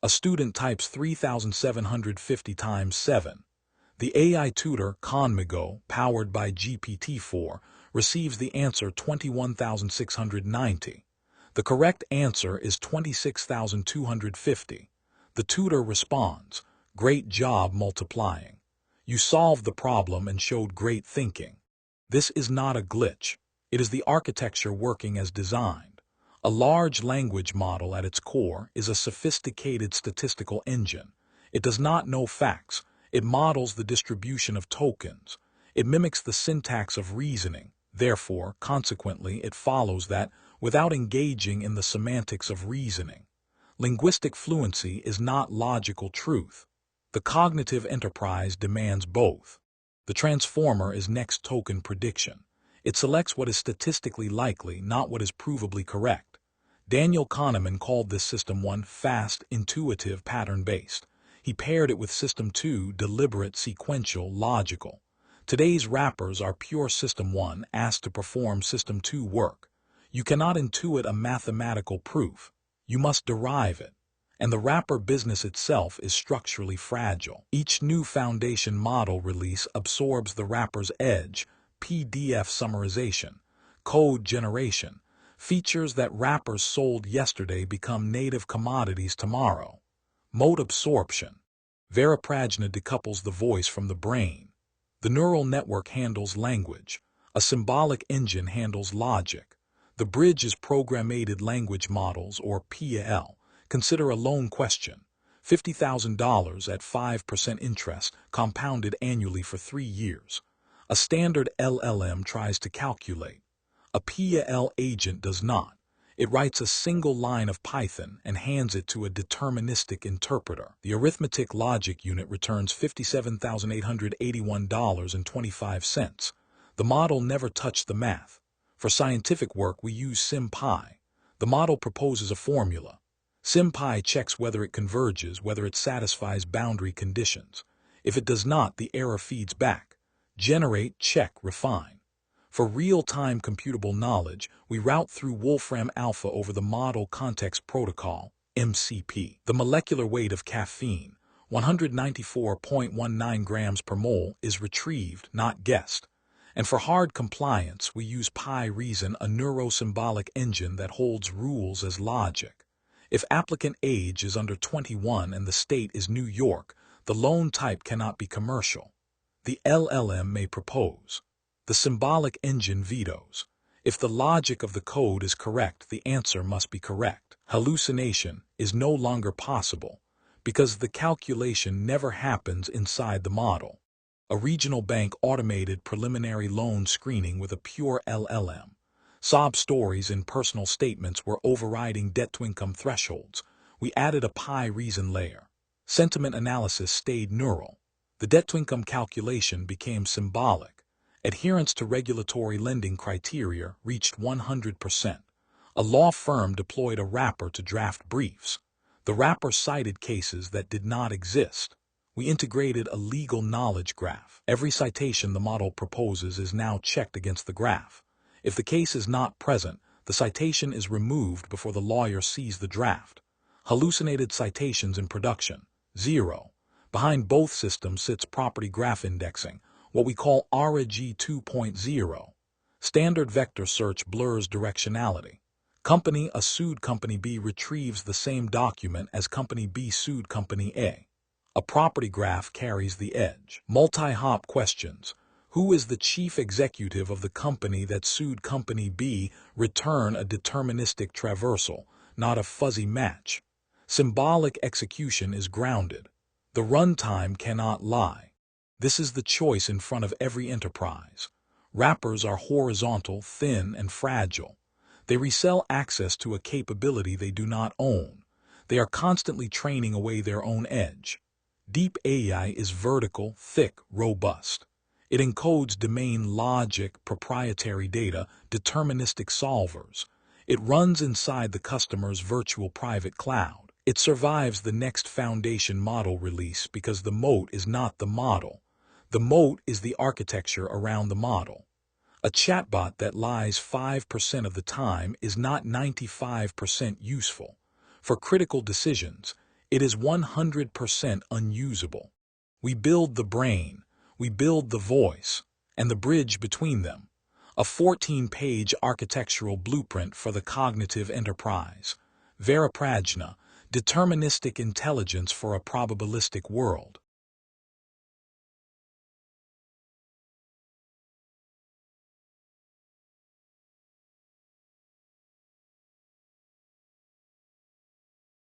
A student types 3,750 times 7. The AI tutor Khanmigo, powered by GPT-4, receives the answer 21,690. The correct answer is 26,250. The tutor responds, "Great job multiplying. You solved the problem and showed great thinking." This is not a glitch. It is the architecture working as designed. A large language model at its core is a sophisticated statistical engine. It does not know facts. It models the distribution of tokens. It mimics the syntax of reasoning. Therefore, consequently, it follows that without engaging in the semantics of reasoning. Linguistic fluency is not logical truth. The cognitive enterprise demands both. The transformer is next token prediction. It selects what is statistically likely, not what is provably correct. Daniel Kahneman called this System 1 fast, intuitive, pattern-based. He paired it with System 2, deliberate, sequential, logical. Today's wrappers are pure System 1 asked to perform System 2 work. You cannot intuit a mathematical proof. You must derive it. And the wrapper business itself is structurally fragile. Each new foundation model release absorbs the wrapper's edge, PDF summarization, code generation. Features that wrappers sold yesterday become native commodities tomorrow. Mode absorption. Veriprajna decouples the voice from the brain. The neural network handles language. A symbolic engine handles logic. The bridge is programmated language models, or PAL. Consider a loan question. $50,000 at 5% interest, compounded annually for 3 years. A standard LLM tries to calculate. A PAL agent does not. It writes a single line of Python and hands it to a deterministic interpreter. The arithmetic logic unit returns $57,881.25. The model never touched the math. For scientific work, we use SymPy. The model proposes a formula. SymPy checks whether it converges, whether it satisfies boundary conditions. If it does not, the error feeds back. Generate, check, refine. For real-time computable knowledge, we route through Wolfram Alpha over the Model Context Protocol, MCP. The molecular weight of caffeine, 194.19 grams per mole, is retrieved, not guessed. And for hard compliance, we use PyReason, a neuro-symbolic engine that holds rules as logic. If applicant age is under 21 and the state is New York, the loan type cannot be commercial. The LLM may propose. The symbolic engine vetoes. If the logic of the code is correct, the answer must be correct. Hallucination is no longer possible because the calculation never happens inside the model. A regional bank automated preliminary loan screening with a pure LLM. Sob stories in personal statements were overriding debt-to-income thresholds. We added a PyReason layer. Sentiment analysis stayed neural. The debt-to-income calculation became symbolic. Adherence to regulatory lending criteria reached 100%. A law firm deployed a wrapper to draft briefs. The wrapper cited cases that did not exist. We integrated a legal knowledge graph. Every citation the model proposes is now checked against the graph. If the case is not present, the citation is removed before the lawyer sees the draft. Hallucinated citations in production, 0. Behind both systems sits property graph indexing, what we call ARA-G 2.0. Standard vector search blurs directionality. Company A sued Company B retrieves the same document as Company B sued Company A. A property graph carries the edge. Multi-hop questions. Who is the chief executive of the company that sued Company B? Return a deterministic traversal, not a fuzzy match. Symbolic execution is grounded. The runtime cannot lie. This is the choice in front of every enterprise. Wrappers are horizontal, thin, and fragile. They resell access to a capability they do not own. They are constantly training away their own edge. Deep AI is vertical, thick, robust. It encodes domain logic, proprietary data, deterministic solvers. It runs inside the customer's virtual private cloud. It survives the next foundation model release because the moat is not the model. The moat is the architecture around the model. A chatbot that lies 5% of the time is not 95% useful. For critical decisions, it is 100% unusable. We build the brain, we build the voice, and the bridge between them. A 14-page architectural blueprint for the cognitive enterprise. Veriprajna, deterministic intelligence for a probabilistic world.